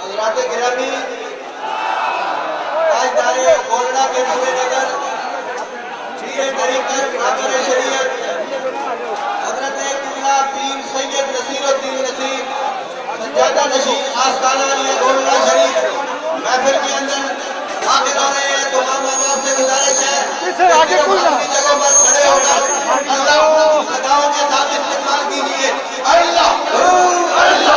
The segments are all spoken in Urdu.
حضرات گرامی، آج دارے گولڈا کے نظر نظر پیر طریقت رہبر شریعت حضرت قبلہ پیر سید نصیر الدین نصیر سجادہ نشین آستانہ علیہ گولڈا شریف محفل کے اندر داخل ہو رہے ہیں۔ تمام آباد سے گزارش ہے اپنی جگہ پر کھڑے ہو کر اللہ کی صداؤں کے ساتھ استقبال کیجیے۔ اللہ اللہ اللہ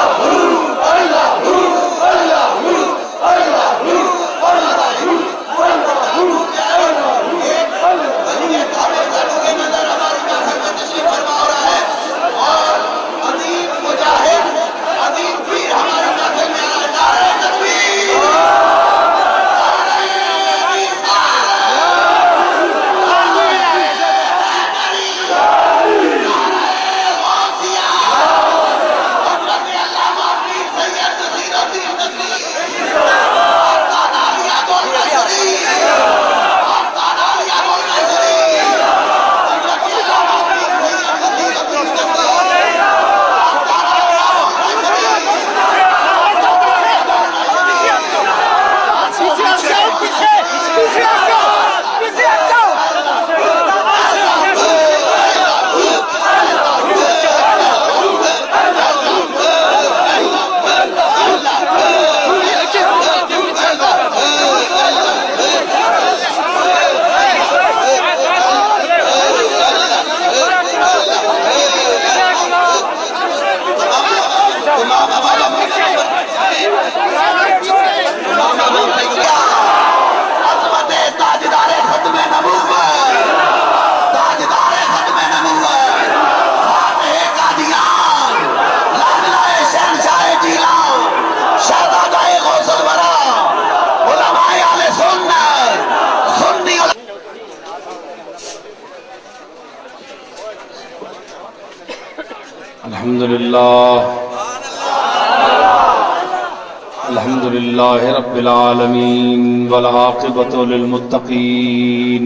الحمد لله رب العالمين والعاقبة للمتقين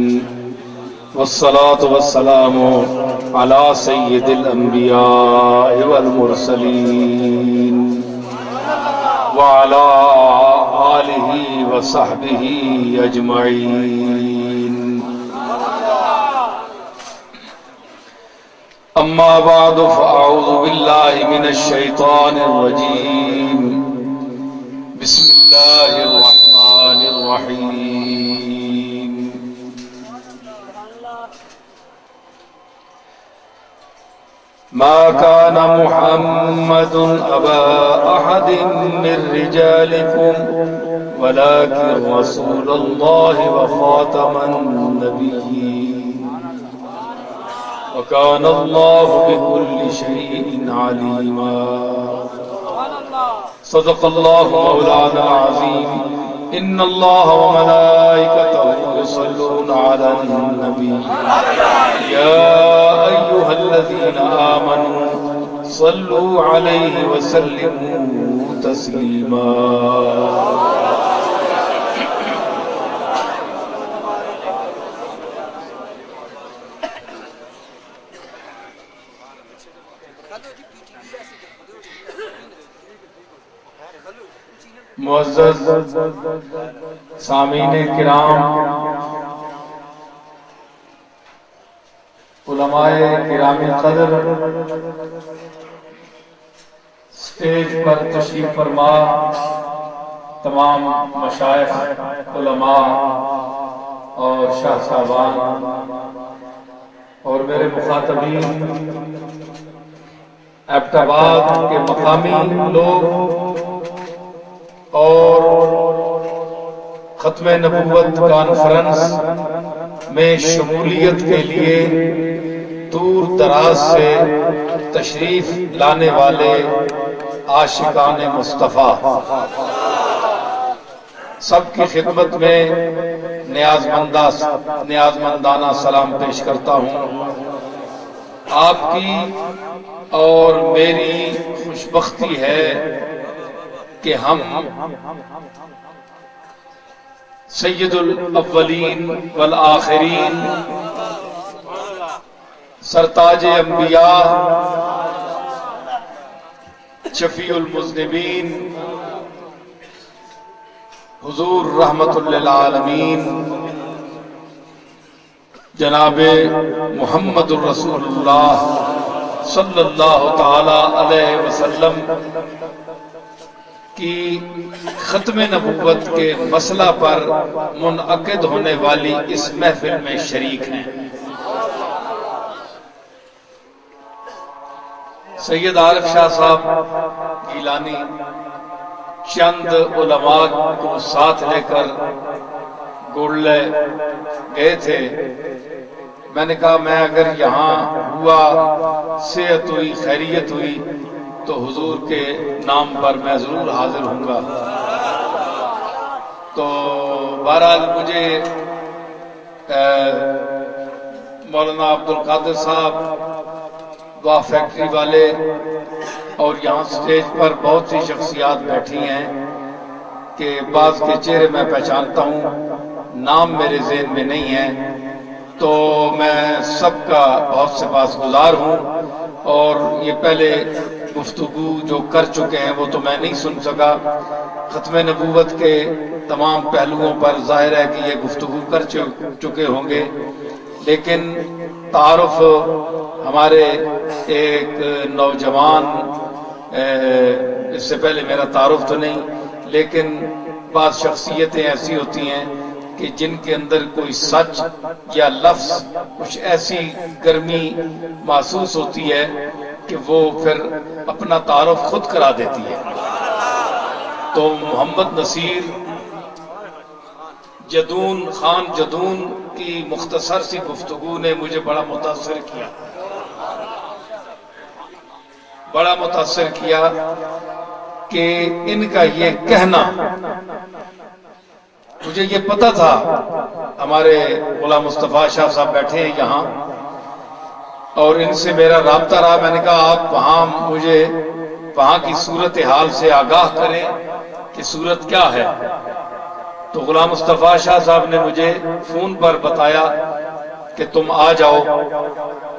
والصلاة والسلام على سيد الأنبياء والمرسلين وعلى آله وصحبه أجمعين أما بعد فأعوذ بالله من الشيطان الرجيم بسم الله الرحمن الرحيم ما كان محمد أبا أحد من رجالكم ولكن رسول الله وخاتم النبيين وكان الله بكل شيء عليما صدق الله مولانا العظيم إن الله وملائكته يصلون على النبي يا أيها الذين آمنوا صلوا عليه وسلموا تسليما معزز سامعین کرام، علماء کرام قدر، سٹیج پر تشریف فرما تمام مشائخ، علماء اور شاہ صاحبان اور میرے مخاطبین ایبٹ آباد کے مقامی لوگ اور ختم نبوت کانفرنس میں شمولیت کے لیے دور دراز سے تشریف لانے والے عاشقان مصطفیٰ، سب کی خدمت میں نیازمندانہ سلام پیش کرتا ہوں۔ آپ کی اور میری خوشبختی ہے کہ ہم سید الاولین والآخرین سرتاج انبیاء شفیع المذنبین حضور رحمت للعالمین جناب محمد الرسول اللہ صلی اللہ تعالی علیہ وسلم کی ختم نبوت کے مسئلہ پر منعقد ہونے والی اس محفل میں شریک ہیں۔ سید عارف شاہ صاحب گیلانی چند علماء کو ساتھ لے کر گولے گئے تھے۔ میں نے کہا میں اگر یہاں ہوا، صحت ہوئی، خیریت ہوئی تو حضور کے نام پر میں ضرور حاضر ہوں گا۔ تو بہرحال مجھے مولانا عبدالقادر صاحب دعا فیکٹری والے اور یہاں سٹیج پر بہت سی شخصیات بیٹھی ہیں کہ بعض کے چہرے میں پہچانتا ہوں، نام میرے ذہن میں نہیں ہے، تو میں سب کا بہت سپاسگزار ہوں۔ اور یہ پہلے گفتگو جو کر چکے ہیں وہ تو میں نہیں سن سکا، ختم نبوت کے تمام پہلوؤں پر ظاہر ہے کہ یہ گفتگو کر چکے ہوں گے، لیکن تعارف ہمارے ایک نوجوان، اس سے پہلے میرا تعارف تو نہیں، لیکن بعض شخصیتیں ایسی ہوتی ہیں کہ جن کے اندر کوئی سچ یا لفظ کچھ ایسی گرمی محسوس ہوتی ہے کہ وہ پھر اپنا تعارف خود کرا دیتی ہے۔ تو محمد نصیر جدون خان جدون کی مختصر سی گفتگو نے مجھے بڑا متاثر کیا کہ ان کا یہ کہنا، مجھے یہ پتا تھا، ہمارے غلام مصطفیٰ شاہ صاحب بیٹھے ہیں یہاں اور ان سے میرا رابطہ رہا، میں نے کہا آپ وہاں مجھے وہاں کی صورتحال سے آگاہ کریں کہ صورت کیا ہے۔ تو غلام مصطفیٰ شاہ صاحب نے مجھے فون پر بتایا کہ تم آ جاؤ،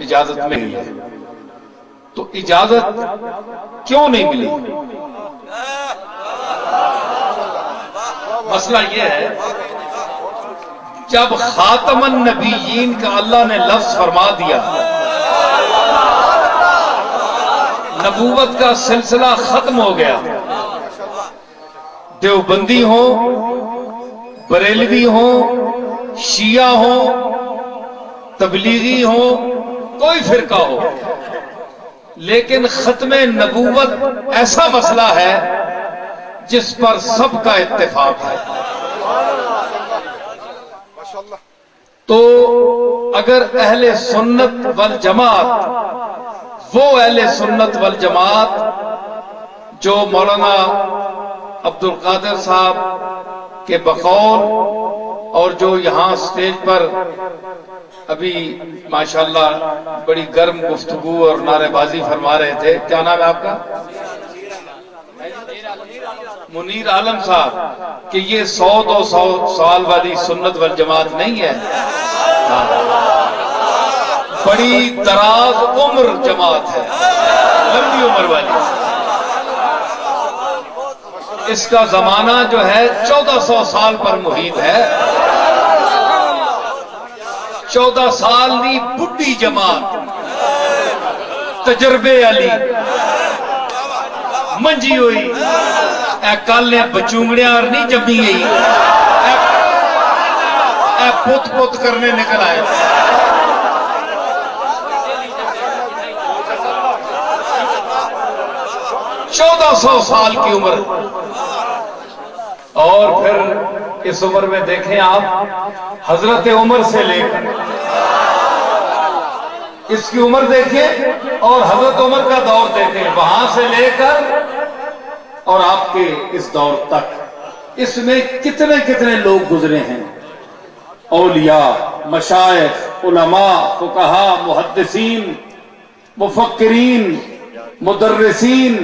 اجازت ملی ہے۔ تو اجازت کیوں نہیں ملی؟ مسئلہ یہ ہے، جب خاتم النبیین کا اللہ نے لفظ فرما دیا، نبوت کا سلسلہ ختم ہو گیا، دیوبندی ہوں، بریلوی ہوں، شیعہ ہوں، تبلیغی ہوں، کوئی فرقہ ہو، لیکن ختم نبوت ایسا مسئلہ ہے جس پر سب کا اتفاق ہے۔ تو اگر اہل سنت والجماعت، وہ اہل سنت والجماعت جو مولانا عبدالقادر صاحب کے بقول اور جو یہاں سٹیج پر ابھی ماشاءاللہ بڑی گرم گفتگو اور نعرے بازی فرما رہے تھے، کیا نام ہے آپ کا؟ منیر عالم صاحب، کہ یہ 100-200 سال والی سنت والجماعت نہیں ہے، بڑی دراز عمر جماعت ہے، لمبی عمر والی۔ اس کا زمانہ جو ہے 1400 سال پر محیط ہے، 14 سال دی بڈی جماعت، تجربے علی منجی ہوئی، اے کل نے بچونگڑیاں اور نہیں جمی گئی، اے پوت پوت کرنے نکل آئے۔ 1400 سال کی عمر، اور پھر اس عمر میں دیکھیں آپ حضرت عمر سے لے کر اس کی عمر دیکھیں اور حضرت عمر کا دور دیکھیں، وہاں سے لے کر اور آپ کے اس دور تک، اس میں کتنے کتنے لوگ گزرے ہیں، اولیاء، مشائخ، علماء، فقہاء، محدثین، مفکرین، مدرسین،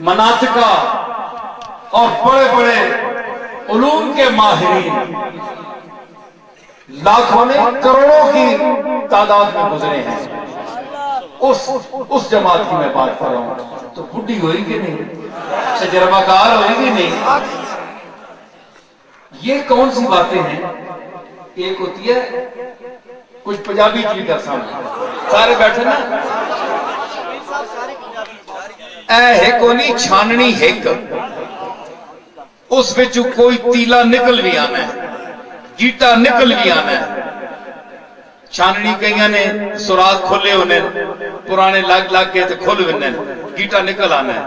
مناطقہ اور بڑے بڑے علوم کے ماہرین، لاکھوں نے کروڑوں کی تعداد میں گزرے ہیں۔ اس جماعت کی میں بات کر رہا ہوں. تو بڈھی ہوئی کہ نہیں, تجربہ کار ہوئی کہ نہیں. یہ کون سی باتیں ہیں؟ ایک ہوتی ہے کچھ پنجابی چیز کا سامنے سارے بیٹھے نا, اے ہیکونی چھاننی ہیک, اس وچ کوئی تیلا نکل بھی آنا ہے, گیٹا نکل بھی آنا ہے. چھاننی کئی نے سوراخ کھلے ہونے پرانے لگ لگ کے تے کھل ونے, گیٹا نکل آنا ہے.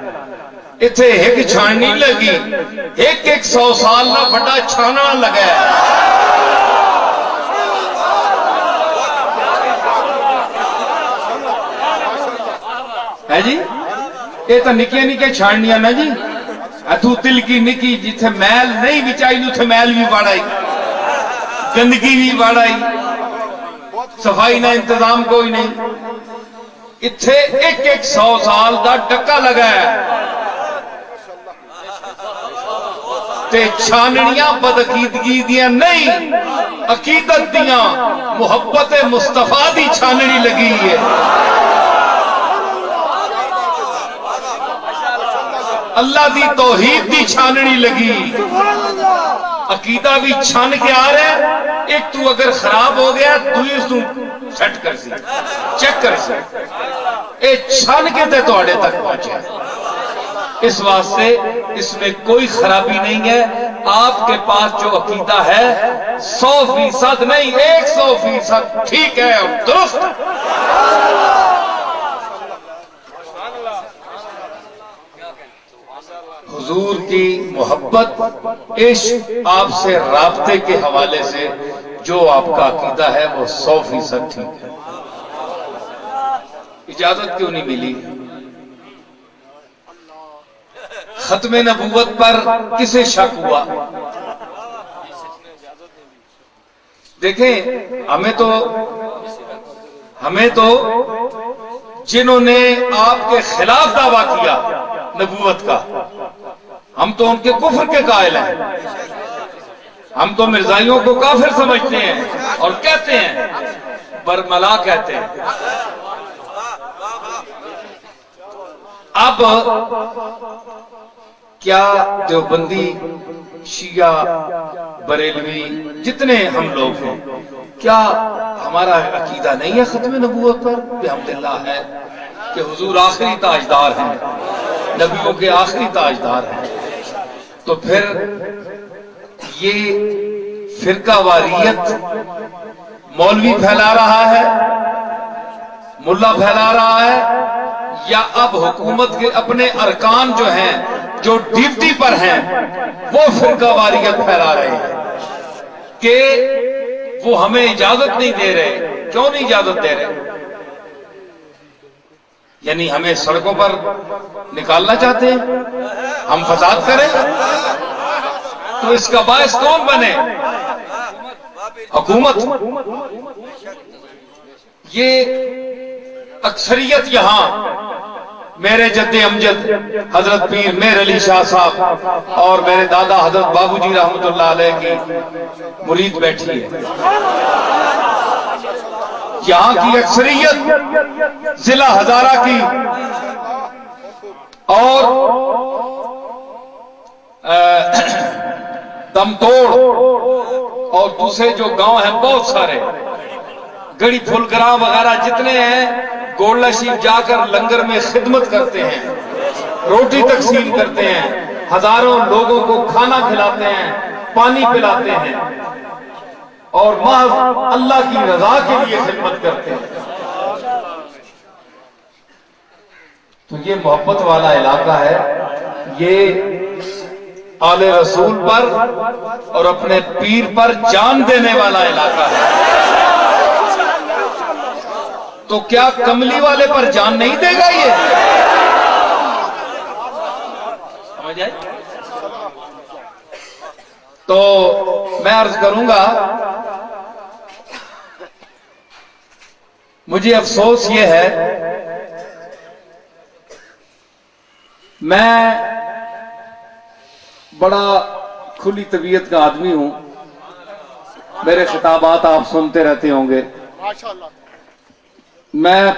اتھے ایک چھاننی لگی, ایک 100 سال نہ بڑا چھانا لگا ہے جی. یہ تو نکیاں نکیاں چھاننیاں نا جی. اتو تل کی نکی جتھے میل نہیں بچائی اتھے میل بھی باڑائی, گندگی بھی باڑائی, صفائی نہ انتظام کوئی نہیں. اتھے ایک 100 سال دا ڈکا لگا ہے. تے چھاننیاں بدعقیدگی دیاں نہیں, عقیدت دیاں محبت مصطفیٰ دی چھاننی لگی ہے. اللہ دی توحید دی چھاننی لگی. عقیدہ بھی چھان کے آ رہا ہے. ایک تو اگر خراب ہو گیا دوئی اس تو سیٹ کر سی, چیک کر سی, اے چھان کے تے توڑے تک پہنچے. اس واسطے اس میں کوئی خرابی نہیں ہے. آپ کے پاس جو عقیدہ ہے 100% نہیں 100% ٹھیک ہے اور درست. حضور کی محبت عشق آپ سے رابطے کے حوالے سے جو آپ کا عقیدہ ہے وہ 100% ٹھیک ہے. اجازت کیوں نہیں ملی؟ ختم نبوت پر کسے شک ہوا؟ دیکھیں ہمیں تو جنہوں نے آپ کے خلاف دعویٰ کیا نبوت کا, ہم تو ان کے کفر کے قائل ہیں. ہم تو مرزائیوں کو کافر سمجھتے ہیں اور کہتے ہیں برملا کہتے ہیں. اب کیا دیوبندی شیعہ بریلوی جتنے ہم لوگ ہیں, کیا ہمارا عقیدہ نہیں ہے ختم نبوت پر؟ الحمدللہ ہے کہ حضور آخری تاجدار ہیں, نبیوں کے آخری تاجدار ہیں. تو پھر یہ فرقہ واریت مولوی پھیلا رہا ہے, ملا پھیلا رہا ہے, یا اب حکومت کے اپنے ارکان جو ہیں جو ڈیوٹی پر ہیں وہ فرقہ واریت پھیلا رہے ہیں کہ وہ ہمیں اجازت نہیں دے رہے؟ کیوں نہیں اجازت دے رہے؟ یعنی ہمیں سڑکوں پر نکالنا چاہتے ہیں, ہم فساد کریں؟ تو اس کا باعث کون بنے؟ حکومت. یہ اکثریت یہاں میرے جد امجد حضرت پیر میر علی شاہ صاحب اور میرے دادا حضرت بابو جی رحمت اللہ علیہ کی مرید بیٹھی ہے. یہاں کی اکثریت ضلع ہزارہ کی اور دم توڑ اور دوسرے جو گاؤں ہیں بہت سارے, گڑی پھلگراں وغیرہ جتنے ہیں, گولڈا شریف جا کر لنگر میں خدمت کرتے ہیں, روٹی تقسیم کرتے ہیں, ہزاروں لوگوں کو کھانا کھلاتے ہیں, پانی پلاتے ہیں اور محض اللہ کی رضا کے لیے خدمت کرتے ہیں. تو یہ محبت والا علاقہ ہے, یہ آل رسول پر اور اپنے پیر پر جان دینے والا علاقہ ہے. تو کیا کملی والے پر جان نہیں دے گا یہ؟ سمجھ آئے؟ تو میں عرض کروں گا, مجھے افسوس یہ ہے, میں بڑا کھلی طبیعت کا آدمی ہوں, میرے خطابات آپ سنتے رہتے ہوں گے. میں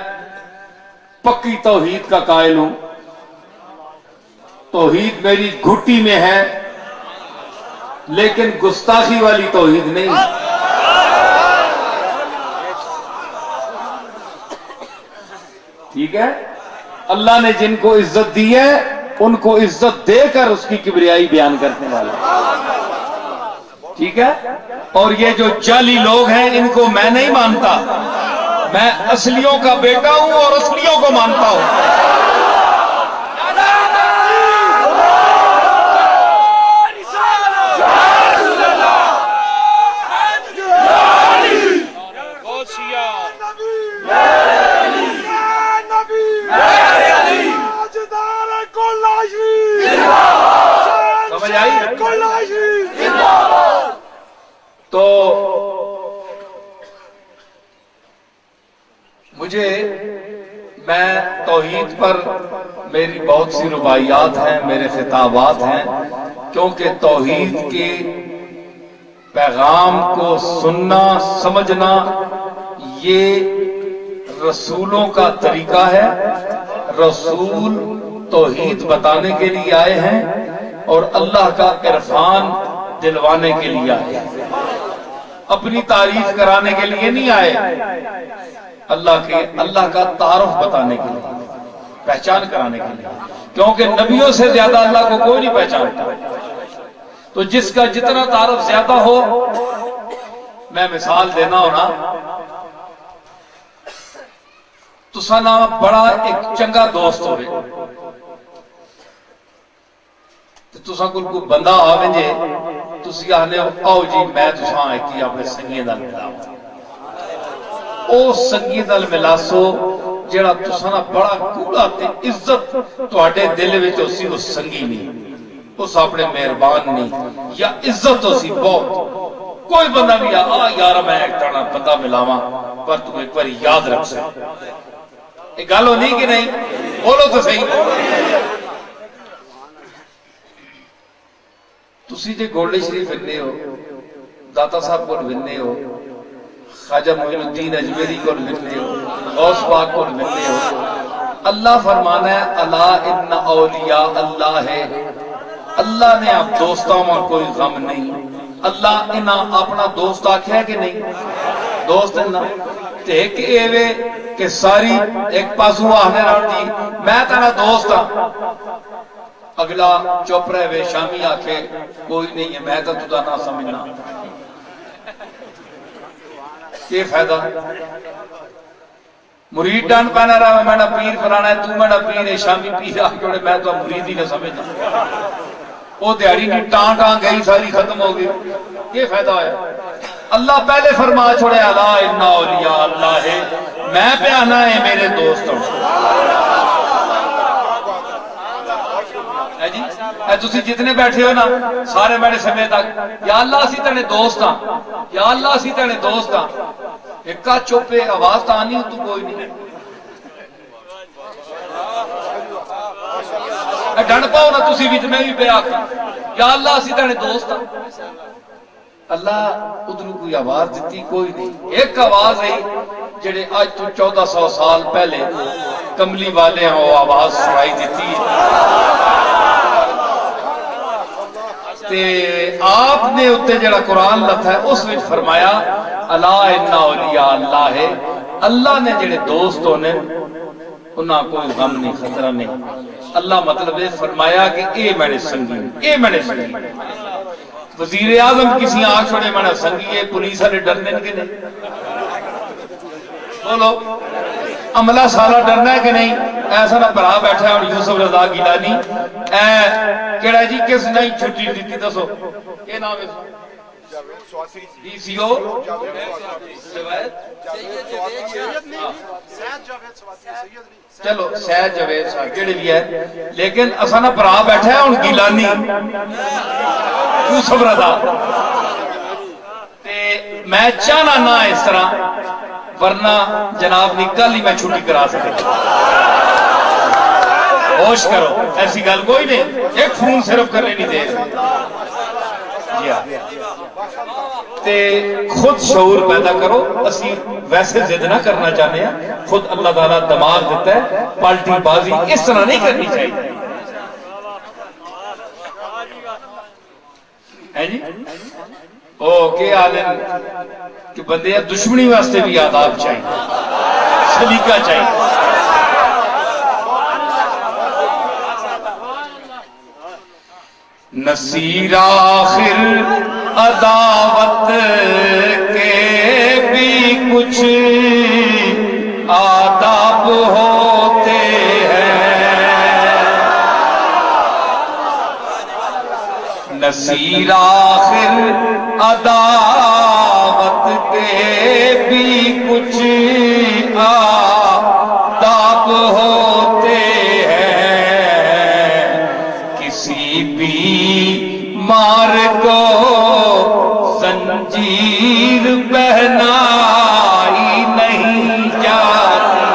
پکی توحید کا قائل ہوں. توحید میری گھٹی میں ہے لیکن گستاخی والی توحید نہیں. ٹھیک ہے. اللہ نے جن کو عزت دی ہے ان کو عزت دے کر اس کی کبریائی بیان کرنے والا. ٹھیک ہے. اور یہ جو جعلی لوگ ہیں ان کو میں نہیں مانتا. میں اصلیوں کا بیٹا ہوں اور اصلیوں کو مانتا ہوں. سمجھ آئی؟ تو میں توحید پر میری بہت سی رباعیات ہیں، میرے خطابات ہیں، کیونکہ توحید کے پیغام کو سننا سمجھنا یہ رسولوں کا طریقہ ہے. رسول توحید بتانے کے لیے آئے ہیں اور اللہ کا عرفان دلوانے کے لیے آئے ہیں. اپنی تعریف کرانے کے لیے نہیں آئے، اللہ کا تعارف بتانے کے لیے، پہچان کرانے کے لیے. کیونکہ نبیوں سے زیادہ اللہ کو کوئی نہیں پہچانتا. تو جس کا جتنا تعارف زیادہ ہو، میں مثال دینا ہونا، تو سنا بڑا ایک چنگا دوست ہوئے، تساں کول کوئی بندہ آوے جے تسی آنے آؤ جی میں تساں ایک اپنے سنگی نال ملاؤ. او سنگی نال ملاسو جڑا تساں دا بڑا کوڑا تے عزت تواڈے دل وچ ہوسی، وہ سنگی نہیں، اس اپنے مہربان نہیں، یا عزت ہوسی بہت. کوئی بندہ بھی یار میں ایک تانا بندہ ملاواں پر تو ایک بار یاد رکھ سا. ایک گل ہونی کہ نہیں؟ بولو تو صحیح. تسی جے گولڈی شریف ویندے ہو، داتا صاحب کو ویندے ہو، خواجہ معین الدین اجمیری کو ویندے ہو، غوث پاک کو ویندے ہو، اللہ فرمانا ہے الا ان اولیاء اللہ ہے. اللہ نے اب دوستاں میں کوئی غم نہیں. اللہ انہاں اپنا دوست آکھیا کہ نہیں؟ دوست انہاں تے ایک ایوے کہ ساری ایک پاسو آنے رہا جی میں تیرا دوست ہاں، اگلا چپ رہے وے شامی آکھے کوئی نہیں ہے میں تو تدا نہ سمجھنا. یہ فائدہ مرید ڈان پہنا رہا میں پیر فلانا ہے تو میں پیر ہے، شامی پیر آکے میں تو مرید ہی نہ سمجھنا. وہ دیاری نہیں ٹان گئی ساری ختم ہو گئی. یہ فائدہ ہے. اللہ پہلے فرما چھوڑے الا ان اولیاء اللہ ہے، میں پہ آنا ہے میرے دوستوں. جی تسی جتنے بیٹھے ہو نا سارے میرے سمیت یا اللہ اسی تیرے دوست ہاں، یا اللہ اسی تیرے دوست ہاں. ایک کا چوپے آواز تو آنی تو کوئی نہیں. ڈنڈ پاؤ نا تسی بھی میں بھی پہ آ یا اللہ اسی تیرے دوست ہاں. اللہ ادھر کوئی آواز دیتی کوئی نہیں. ایک آواز ہے جڑے آج تو 1400 سال پہلے کملی والے ہیں وہ آواز سنائی دیتی ہے. تے آپ نے اتنے جڑا قرآن لکھا ہے اس وچ فرمایا الا ان اولیاء اللہ ہے. اللہ نے جڑے دوست ہونے انہاں کوئی غم نہیں خطرہ نہیں. اللہ مطلب ہے فرمایا کہ اے میرے سنگی، اے میرے سنگی. وزیر اعظم کسی آنکھ چھوڑے میرا سنگی ہے، پولیس والے ڈرنے کے نہیں؟ بولو عملہ سالہ ڈرنا ہے کہ نہیں؟ ایسا نہ برا بیٹھا ہے اور یوسف رضا گیلانی کیڑا جی کس نہیں چھٹی دیتی دسو یہ نام ہے ڈی سی او چلو سید جاوید صاحب کیڑے بھی ہے، لیکن ایسا نہ برا بیٹھا ہے اور گیلانی یوسف رضا. میں چاہنا نہ اس طرح، ورنہ جناب نے کل ہی میں چھٹی کرا سکے. ہوش کرو ایسی گل کوئی نہیں، ایک فون صرف کرنے نہیں دے. تے خود شعور پیدا کرو. اسی ویسے ضد نہ کرنا چاہتے ہیں, خود اللہ تعالیٰ دماغ دیتا ہے, پالٹی بازی اس طرح نہیں کرنی چاہیے. ہے جی او کہ عالم کہ بندے دشمنی واسطے بھی آداب چاہیے, سلیقہ چاہیے. نصیر آخر عداوت کے بھی کچھ آداب ہوتے ہیں. نصیر آخر عداوت کے بھی کچھ آداب ہوتے ہیں. کسی بیمار کو زنجیر پہنائی نہیں جاتی.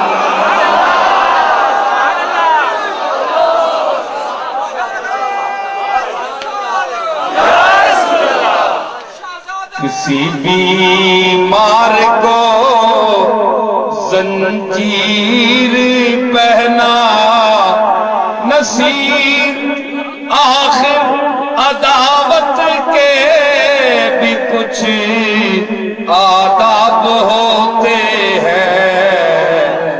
کسی بیمار کو زنجیر پہنا نصیر آخر عداوت کے بھی کچھ آداب ہوتے ہیں.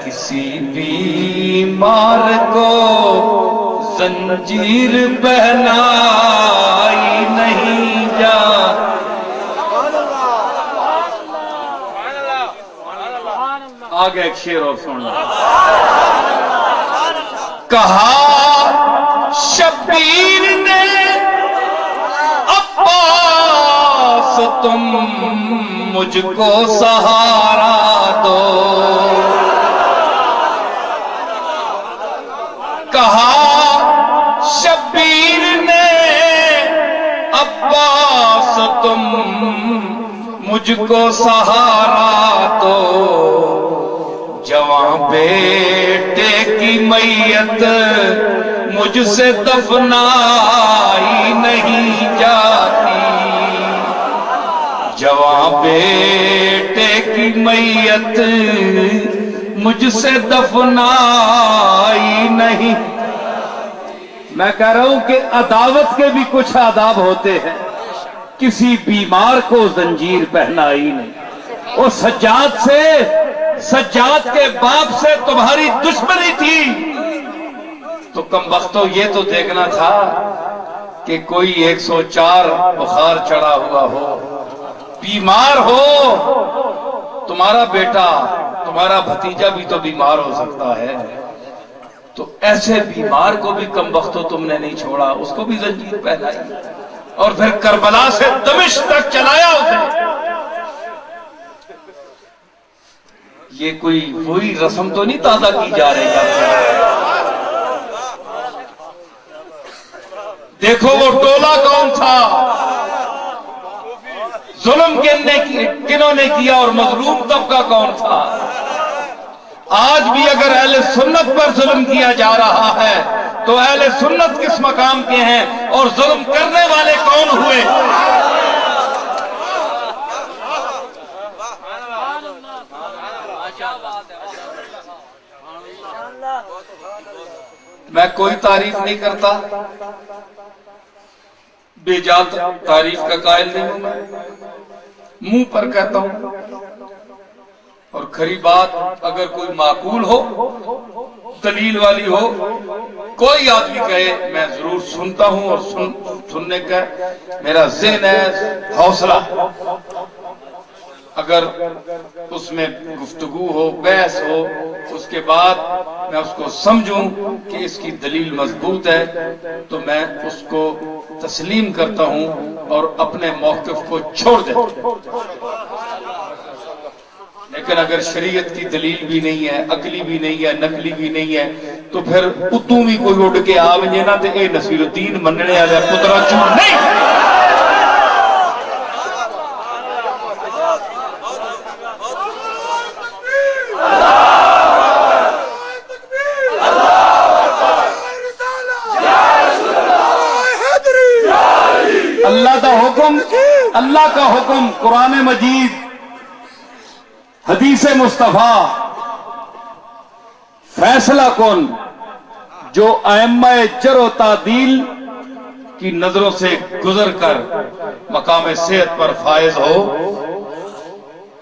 کسی بیمار کو زنجیر پہنائی نہیں جاتی. آگے ایک شعر اور سننا. کہا شبیر نے عباس تم مجھ کو سہارا دو. کہا شبیر نے عباس تم مجھ کو سہارا دو. جوان بیٹے کی میت مجھ سے دفنائی نہیں جاتی. جوان بیٹے کی میت مجھ سے دفنائی نہیں. میں کہہ رہا ہوں کہ عداوت کے بھی کچھ آداب ہوتے ہیں. کسی بیمار کو زنجیر پہنائی نہیں. وہ سجاد کے باپ سے تمہاری دشمنی تھی تو کم وقتوں یہ تو دیکھنا تھا کہ کوئی 104 بخار چڑھا ہوا ہو, بیمار ہو. تمہارا بیٹا تمہارا بھتیجا بھی تو بیمار ہو سکتا ہے, تو ایسے بیمار کو بھی کم وقتوں تم نے نہیں چھوڑا, اس کو بھی زنجیر پہنائی اور پھر کربلا سے دمشق تک چلایا اسے. یہ کوئی وہی رسم تو نہیں تازہ کی جا رہی ہے. دیکھو وہ ٹولہ کون تھا, ظلم کنہوں نے کیا اور مظلوم طبقہ کون تھا. آج بھی اگر اہل سنت پر ظلم کیا جا رہا ہے تو اہل سنت کس مقام کے ہیں اور ظلم کرنے والے کون ہوئے. میں کوئی تعریف نہیں کرتا, بے جا تعریف کا قائل نہیں ہوں, میں منہ پر کہتا ہوں. اور کھری بات اگر کوئی معقول ہو, دلیل والی ہو, کوئی آدمی کہے میں ضرور سنتا ہوں اور سننے کا میرا ذہن ہے, حوصلہ. اگر اس میں گفتگو ہو, بحث ہو, اس کے بعد میں اس کو سمجھوں کہ اس کی دلیل مضبوط ہے تو میں اس کو تسلیم کرتا ہوں اور اپنے موقف کو چھوڑ دیتا ہوں. لیکن اگر شریعت کی دلیل بھی نہیں ہے, عقلی بھی نہیں ہے, نقلی بھی نہیں ہے, تو پھر اتوں بھی کوئی اڑ کے آ وجے نا تے اے نصیر الدین مننے والے پترا چور نہیں. اللہ دا حکم اللہ کا حکم قرآن مجید، حدیث مصطفیٰ، فیصلہ کن جو ائمہ جرح و تعدیل کی نظروں سے گزر کر مقام صحت پر فائز ہو،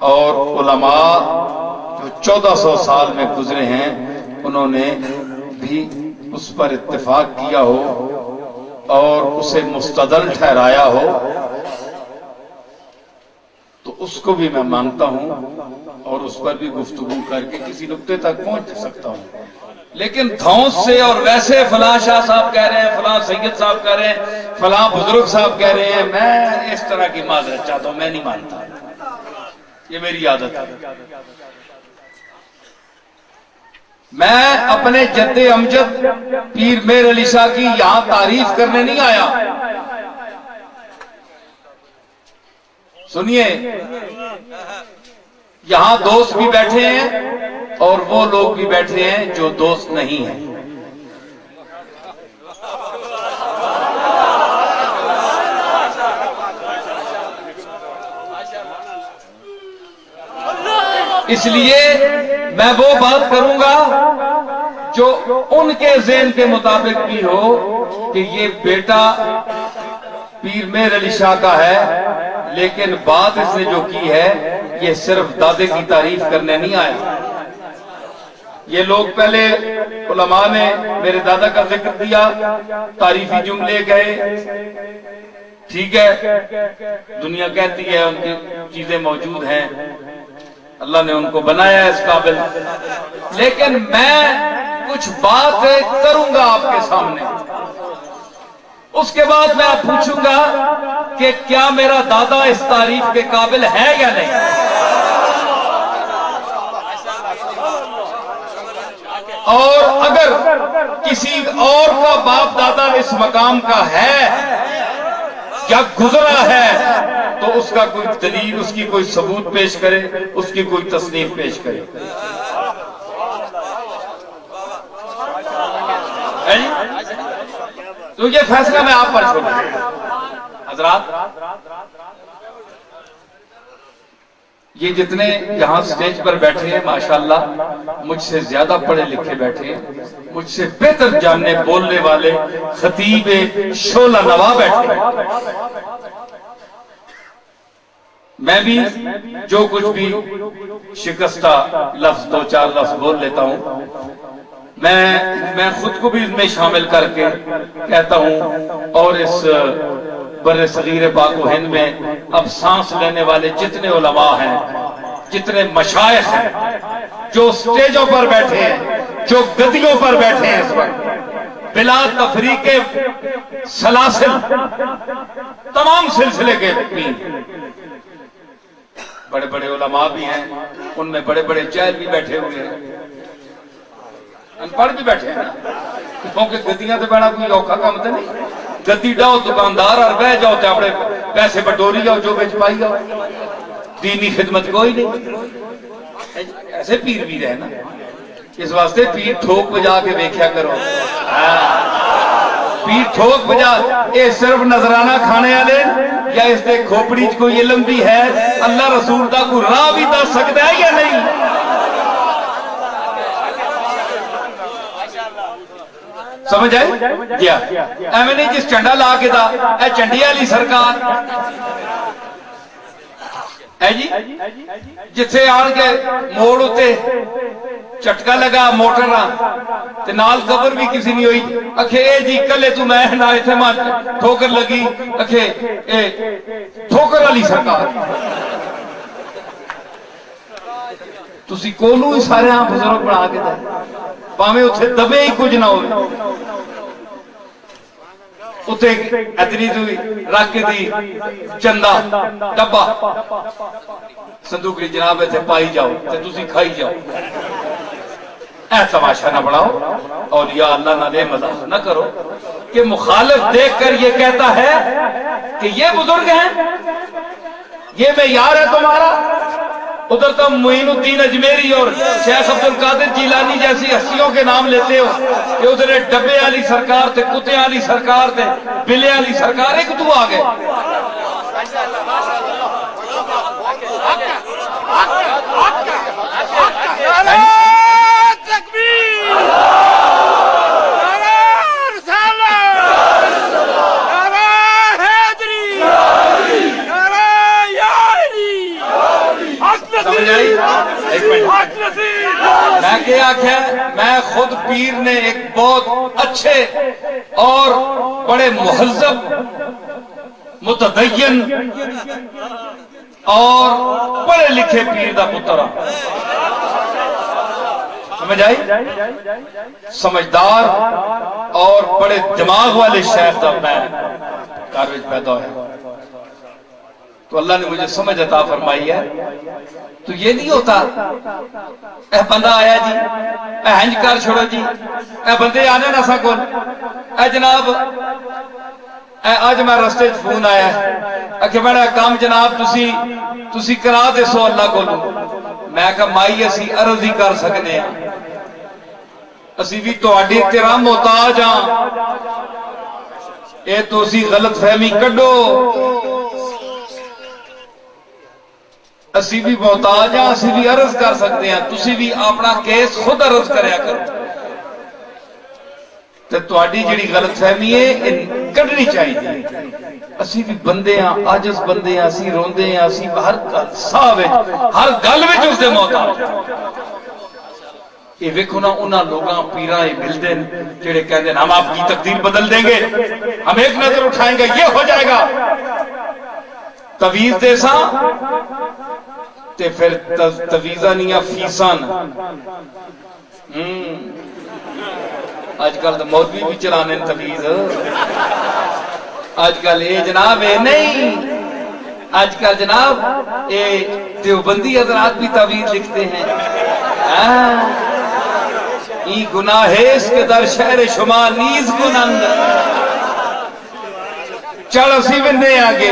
اور علماء جو 1400 سال میں گزرے ہیں انہوں نے بھی اس پر اتفاق کیا ہو اور اسے مستدل ٹھہرایا ہو، تو اس کو بھی میں مانتا ہوں اور اس پر بھی گفتگو کر کے کسی نقطے تک پہنچ سکتا ہوں۔ لیکن دھونس سے اور ویسے فلاں شاہ صاحب کہہ رہے ہیں، فلاں سید صاحب کہہ رہے ہیں، فلاں بزرگ صاحب کہہ رہے ہیں، میں اس طرح کی معذرت چاہتا ہوں، میں نہیں مانتا، یہ میری عادت ہے۔ میں اپنے جد امجد پیر میر علی شاہ کی یہاں تعریف کرنے نہیں آیا، سنیے، یہاں دوست بھی بیٹھے ہیں اور وہ لوگ بھی بیٹھے ہیں جو دوست نہیں ہیں۔ اس لیے میں وہ بات کروں گا جو ان کے ذہن کے مطابق بھی ہو کہ یہ بیٹا پیر میر علی شاہ کا ہے، لیکن بات اس نے جو کی ہے یہ صرف دادے کی تعریف کرنے نہیں آیا۔ یہ لوگ پہلے علماء نے میرے دادا کا ذکر دیا، تعریفی جملے گئے، ٹھیک ہے، دنیا کہتی ہے ان کی چیزیں موجود ہیں، اللہ نے ان کو بنایا اس قابل، لیکن میں کچھ بات کروں گا آپ کے سامنے، اس کے بعد میں آپ پوچھوں گا کہ کیا میرا دادا اس تعریف کے قابل ہے یا نہیں۔ اور اگر کسی اور کا باپ دادا اس مقام کا ہے یا گزرا ہے تو اس کا کوئی دلیل، اس کی کوئی ثبوت پیش کرے، اس کی کوئی تصنیف پیش کرے۔ تو یہ فیصلہ میں آپ پر چھوڑوں حضرات۔ یہ جتنے یہاں سٹیج پر بیٹھے ہیں ماشاءاللہ مجھ سے زیادہ پڑھے لکھے بیٹھے ہیں، مجھ سے بہتر جاننے بولنے والے خطیب شعلہ نوا بیٹھے ہیں۔ میں بھی جو کچھ بھی شکستہ لفظ دو چار لفظ بول لیتا ہوں، میں خود کو بھی اس میں شامل کر کے کہتا ہوں، اور اس بر صغیر پاک و ہند میں اب سانس لینے والے جتنے علماء ہیں، جتنے مشائخ ہیں، جو سٹیجوں پر بیٹھے ہیں، جو گدیوں پر بیٹھے ہیں اس وقت، بلا تفریق سلاسل، تمام سلسلے کے پیر، بڑے بڑے علماء بھی ہیں، ان میں بڑے بڑے جاہل بھی بیٹھے ہوئے ہیں، ان پڑھ بھی بیٹھے ہیں نا، کیونکہ گدیاں تو بڑا کوئی اوکھا کام تو نہیں، گدی ڈاؤ دکاندار اور بہ جاؤ تے اپنے پیسے بٹوری جاؤ جو بچ پائی جاؤ، دینی خدمت کوئی نہیں۔ ایسے پیر بھی رہے نا، اس واسطے پیر ٹھوک بجا کے دیکھیا کرو، پیر ٹھوک بجا، اے صرف نظرانہ کھانے والے یا اس دے کھوپڑی کوئی علم بھی ہے، اللہ رسول دا کوئی راہ بھی دس سکتا ہے یا نہیں؟ سمجھ آئے کیا ایویں نہیں جس چنڈا لا کے دا اے چنڈی والی سرکار ہے جی، جتھے آن کے موڑ ہوتے چٹکا لگا موٹر تے نال قبر بھی کسی نہیں ہوئی، اکھے اے جی کلے تو میں نہ ایتھے ماں ٹھوکر لگی، اکھے اے ٹھوکر والی سرکار، تسی کولو ہی سارے ہاں بزرگ بنا کے دے پاویں اتھے دبے ہی کچھ نہ ہوئے، اتھے اتنی دوئی رکھ دی چندہ ڈبا صندوق لی جناب اتھے پائی جاؤ تے تسی کھائی جاؤ، اے تماشا نہ بڑھاؤ، اولیاء اللہ نہ دے مزاح نہ کرو کہ مخالف دیکھ کر یہ کہتا ہے کہ یہ بزرگ ہیں، یہ معیار ہے تمہارا، ادھر تو معین الدین اجمیری اور شیخ عبد القادر جیلانی جیسی ہستیوں کے نام لیتے ہو کہ ادھر ڈبے والی سرکار تے کتے والی سرکار تے بلے والی سرکار، ایک تو آ گئے پیر نے ایک بہت اچھے اور بڑے مہذب متدین اور پڑھے لکھے پیر دا پتر سمجھ آئی، سمجھدار اور بڑے دماغ والے شیخ دا میں کاروج پیدا ہے، تو اللہ نے مجھے سمجھ عطا فرمائی ہے۔ تو یہ نہیں ہوتا اے بندہ آیا جی اے ہنج کر چھوڑو جی اے بندے آنے نہ سکون اے جناب اے آج میں رستے فون آیا ہے کہ بڑا کام جناب تسی کرا دے سو اللہ کو، میں کہا مائی اسی عرض ہی کر سکنے ہیں، اسی بھی تو آڈی تیرا محتاج ہاں، اے تو اسی غلط فہمی کڈو، اسی بھی محتاج ہاں، اسی بھی عرض کر سکتے ہیں، تسی بھی اپنا کیس خود عرض کریا کرو، تو آڈی جڑی غلط فہمی ہے کڈنی چاہیے، اسی بھی بندے ہیں، عاجز بندے ہیں، اسی روندے ہیں، اسی ہر گل وچ اس دے محتاج، یہ ویکھو نا انہاں لوگاں پیراں یہ ملتے ہیں جڑے کہتے ہیں ہم آپ کی تقدیر بدل دیں گے، ہم ایک نظر اٹھائیں گے یہ ہو جائے گا، تویز دے سا تے پھر تویزہ نہیں فیسان، آج کل تو مولوی بھی چلانے تویز، آج کل یہ جناب یہ نہیں، آج کل جناب یہ دیوبندی حضرات بھی تویز لکھتے ہیں، ای گناہ ہے اس کے در شہر شما نیز گنند، چڑھ اسی بندے آگے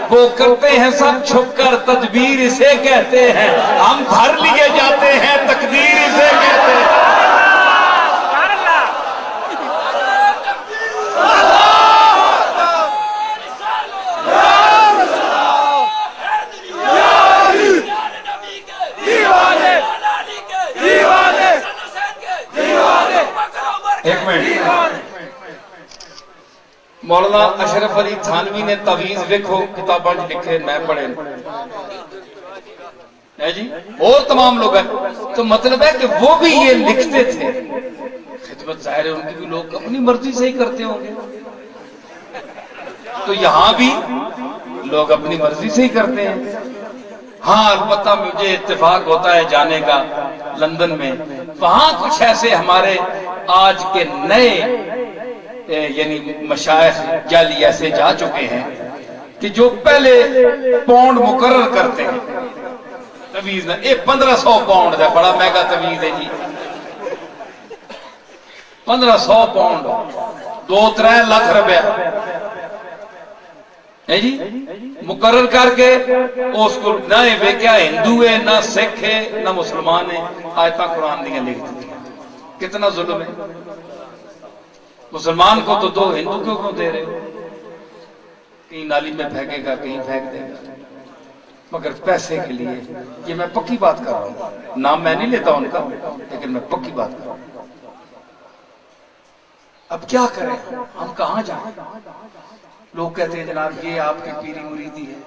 وہ کرتے ہیں سب چھپ کر تدبیر اسے کہتے ہیں، ہم دھر لیے جاتے ہیں تقدیر اسے کہتے ہیں، ایک منٹ، مولانا اشرف علی تھانوی نے تویز دیکھو کتاباں لکھے میں پڑھے ہے جی، اور تمام لوگ ہیں، تو مطلب ہے کہ وہ بھی یہ لکھتے تھے، خدمت ظاہر ہے ان کی بھی لوگ اپنی مرضی سے ہی کرتے ہوں گے، تو یہاں بھی لوگ اپنی مرضی سے ہی کرتے ہیں، ہاں البتہ مجھے اتفاق ہوتا ہے جانے کا لندن میں، وہاں کچھ ایسے ہمارے آج کے نئے یعنی مشائخ جعلی ایسے جا چکے ہیں کہ جو پہلے پاؤنڈ مقرر کرتے ہیں تویز نہ، یہ 1500 پاؤنڈ ہے، بڑا مہنگا تویز ہے جی، 1500 پاؤنڈ 2-3 لاکھ روپیہ ہے جی، مقرر کر کے اس کو نہ ویکیا ہندو ہے نہ سکھ ہے نہ مسلمان ہے، آیتاں قرآن دیا لکھ دی، کتنا ظلم ہے، مسلمان کو تو دو، ہندو کیوں دے رہے ہو، کہیں نالی میں پھینکے گا کہیں پھینک دے گا، مگر پیسے کے لیے، یہ میں پکی بات کر رہا ہوں، نام میں نہیں لیتا ان کا لیکن میں پکی بات کر رہا ہوں، اب کیا کریں ہم کہاں جائیں، لوگ کہتے ہیں جناب یہ آپ کی پیری مریدی ہے،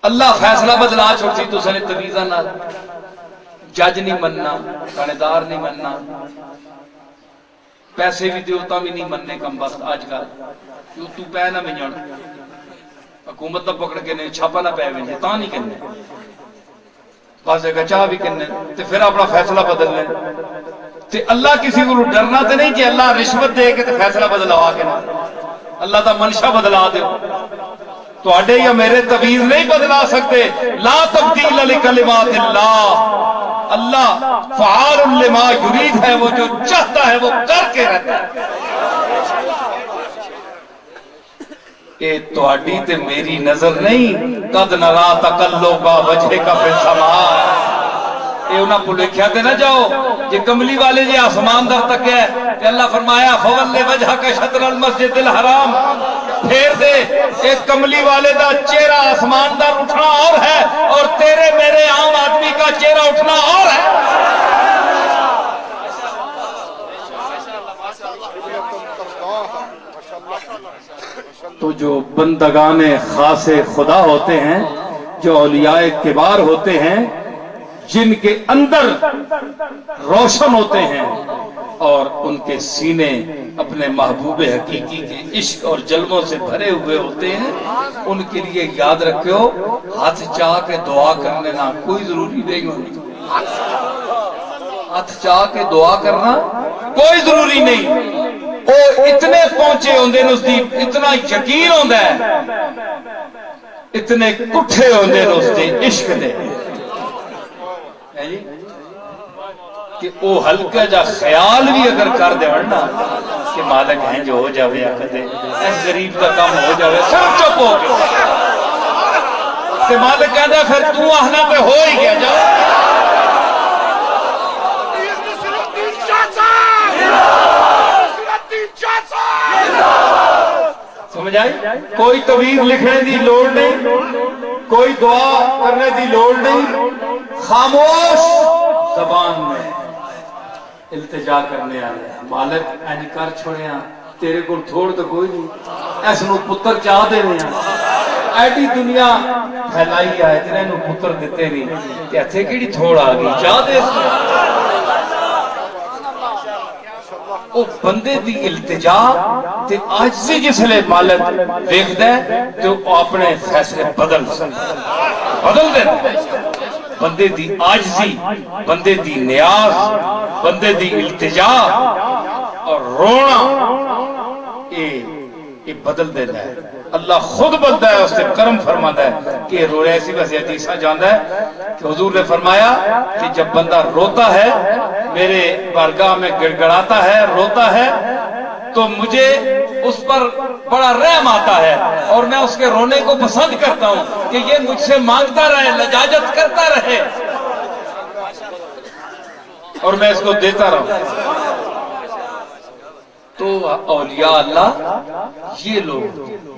اللہ فیصلہ بدلا چھوڑتی تو سنے تویزہ نہ، جج نہیں مننا، تھانے دار نہیں مننا، پیسے بھی دیوتا بھی نہیں مننے کم بخت آج کل، تو پہ نہ منجن، حکومت نہ پکڑ کے نہیں چھاپا نہ پہ منجے، تا نہیں کرنے، بس ایک چاہ بھی کرنے، تو پھر اپنا فیصلہ بدل لیں، تو اللہ کسی کو ڈرنا تو نہیں کہ اللہ رشوت دے کے تو فیصلہ بدلوا کے نہ، اللہ تا منشا بدلا دے، تو اڈے یا میرے تویز نہیں بدلا سکتے، لا تبدیل لکلمات اللہ، اللہ فعال لما یرید ہے، وہ جو چاہتا ہے وہ کر کے رہتا ہے، اے تو اڈی تے میری نظر نہیں، قد نرا تقلب وجہک فی السماء، اے انہاں کو لکھیا تے نہ جاؤ، یہ کملی والے جی آسمان در تک ہے، کہ اللہ فرمایا فول وجہک شطر المسجد الحرام، پھیر دے، ایک کملی والے دا چہرہ آسمان در اٹھنا اور ہے، اور تیرے میرے عام آدمی کا چہرہ اٹھنا اور ہے، تو جو بندگان خاص خدا ہوتے ہیں، جو اولیاء کبار ہوتے ہیں، جن کے اندر روشن ہوتے ہیں اور ان کے سینے اپنے محبوب حقیقی کے عشق اور جلووں سے بھرے ہوئے ہوتے ہیں، ان کے لیے یاد رکھو ہاتھ چاہ کے دعا کرنے نہ کوئی ضروری نہیں ہوتی، ہاتھ چاہ کے دعا کرنا کوئی ضروری نہیں، وہ اتنے پہنچے ہوندے نزدیک، اتنا یقین ہوندا ہے، اتنے کٹھے ہوندے نزدیک عشق دے کہ وہ ہلکا جا خیال بھی اگر کر دے نا کہ مالک ہیں جو ہو جاوے کدے اس غریب کا کام ہو جاوے، سب چپ ہو گئے کہ مالک کہتا پھر تو آہنا پہ ہو ہی گیا جاؤ۔ سمجھ آئی؟ کوئی تویز لکھنے دی لوڑ نہیں، کوئی دعا کرنے دی لوڑ نہیں، خاموش زبان میں التجا کرنے آ رہے ہیں، مالک اینج کر چھوڑے ہیں تیرے کو تھوڑ تو کوئی نہیں، ایس نو پتر چاہ دے رہے ہیں، ایڈی دنیا پھیلائی آئے جنہیں نو پتر دیتے نہیں کہ ایتھے کیڑی تھوڑ آ گئی چاہ دے او بندے دی التجا تے عاجزی جس لئے مالک دیکھتا ہے تو اپنے فیصلے بدل دے بندے دی عاجزی، بندے دی نیاز، بندے دی التجا اور رونا یہ بدل دیتا ہے۔ اللہ خود بدلتا ہے، اس سے کرم فرماتا ہے کہ رو رہے سی ویسے حدیثہ جانتا ہے کہ حضور نے فرمایا کہ جب بندہ روتا ہے میرے بارگاہ میں گڑگڑاتا ہے، روتا ہے تو مجھے اس پر بڑا رحم آتا ہے اور میں اس کے رونے کو پسند کرتا ہوں کہ یہ مجھ سے مانگتا رہے، لجاجت کرتا رہے اور میں اس کو دیتا رہوں۔ تو اولیاء اللہ یہ لوگ